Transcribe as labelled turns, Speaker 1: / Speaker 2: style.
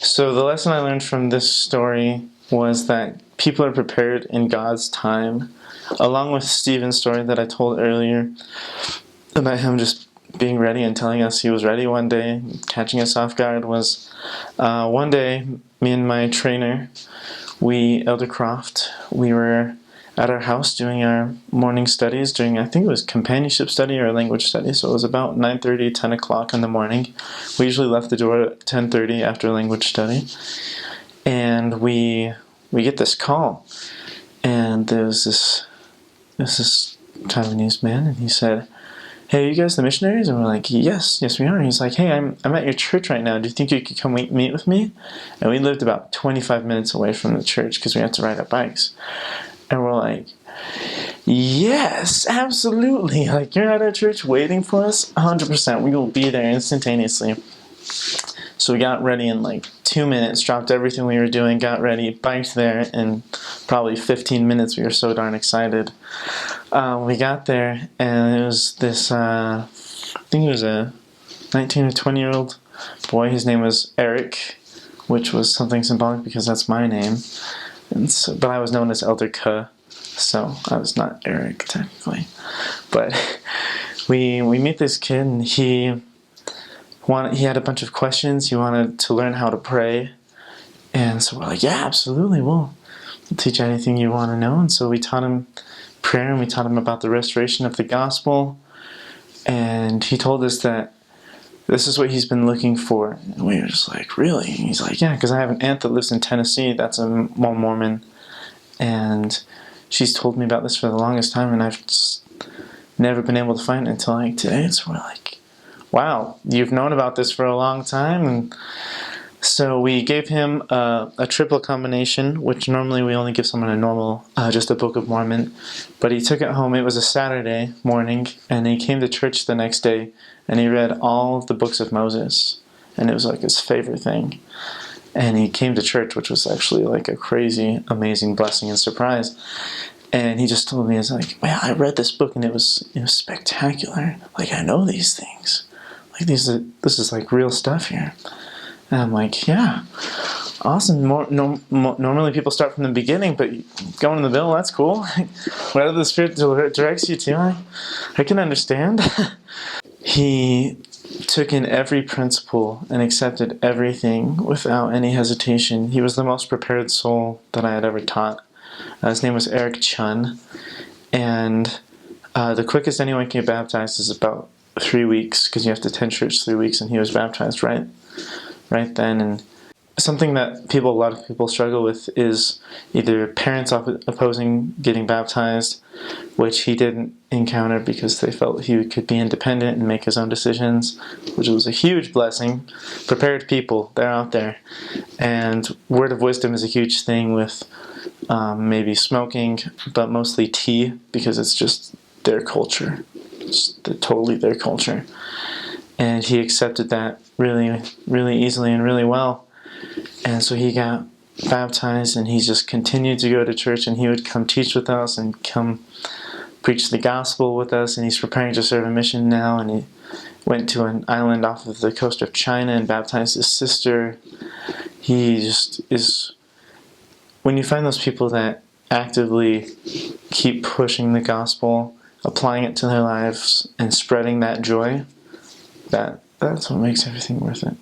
Speaker 1: So the lesson I learned from this story was that people are prepared in God's time, along with Stephen's story that I told earlier about him just being ready and telling us he was ready one day, catching us off guard. Was one day, me and my trainer, Elder Croft, we were at our house doing our morning studies, during, I think it was companionship study or language study, so it was about 9:30, 10 o'clock in the morning. We usually left the door at 10:30 after language study, and we get this call, and there's this Taiwanese man, and he said, "Hey, are you guys the missionaries?" And we're like, yes we are. And he's like, "Hey, I'm at your church right now. Do you think you could come meet with me?" And we lived about 25 minutes away from the church because we had to ride our bikes. And we're like, yes, absolutely. Like, you're at our church waiting for us? 100%. We will be there instantaneously. So we got ready in like 2 minutes, dropped everything we were doing, got ready, biked there in probably 15 minutes. We were so darn excited. We got there, and it was this, I think it was a 19 or 20-year-old boy. His name was Eric, which was something symbolic because that's my name. And so, but I was known as Elder K, so I was not Eric technically. But we meet this kid, and he had a bunch of questions. He wanted to learn how to pray, and so we're like, yeah, absolutely, we'll teach you anything you want to know. And so we taught him prayer, and we taught him about the restoration of the gospel, and he told us that this is what he's been looking for. And we were just like, really? And he's like, yeah, because I have an aunt that lives in Tennessee that's a Mormon, and she's told me about this for the longest time, and I've just never been able to find it until like today. So we're like, wow, you've known about this for a long time. And so we gave him a triple combination, which normally we only give someone a normal, just a Book of Mormon. But he took it home. It was a Saturday morning, and he came to church the next day, and he read all of the books of Moses, and it was like his favorite thing. And he came to church, which was actually like a crazy, amazing blessing and surprise. And he just told me, it's like, man, I read this book, and it was spectacular. Like, I know these things. Like, this is like real stuff here. And I'm like, yeah, awesome. Normally people start from the beginning, but going in the middle, that's cool. Whatever the Spirit directs you to, I can understand. He took in every principle and accepted everything without any hesitation. He was the most prepared soul that I had ever taught. His name was Eric Chun, and the quickest anyone can get baptized is about 3 weeks, because you have to attend church 3 weeks, and he was baptized right then. And something that a lot of people struggle with is either parents opposing getting baptized, which he didn't encounter because they felt he could be independent and make his own decisions, which was a huge blessing. Prepared people, they're out there. And word of wisdom is a huge thing with maybe smoking, but mostly tea, because it's just their culture. It's totally their culture. And he accepted that really, really easily and really well. And so he got baptized, and he just continued to go to church, and he would come teach with us and come preach the gospel with us. And he's preparing to serve a mission now, and he went to an island off of the coast of China and baptized his sister. He just is, when you find those people that actively keep pushing the gospel, applying it to their lives, and spreading that joy, that's what makes everything worth it.